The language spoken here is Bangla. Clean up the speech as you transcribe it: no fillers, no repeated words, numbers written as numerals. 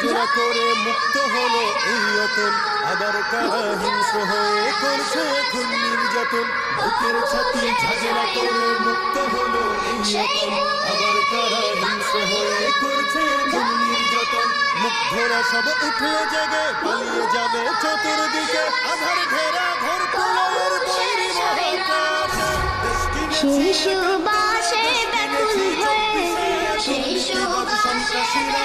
ঝাঁঝরা করে মুক্ত হলো এই অতন, আবার কারা হিংস্র হয়ে করছে এখন নির্যাতন। বুকের ছাতি ঝাঁঝরা করে মুক্ত হলো এই অতন, আবার কারা হিংস্র হয়ে করছে এখন নির্যাতন। মুগ্ধরা সব উঠলে জেগে পালিয়ে যাবে চতুর্দিকে, আধার ঘেরা ঘর প্রলয়ের তৈরি মহাকাশে। সেই সুবাসে ব্যাকুল হয়ে, সেই সুবাসে সন্ত্রাসীরা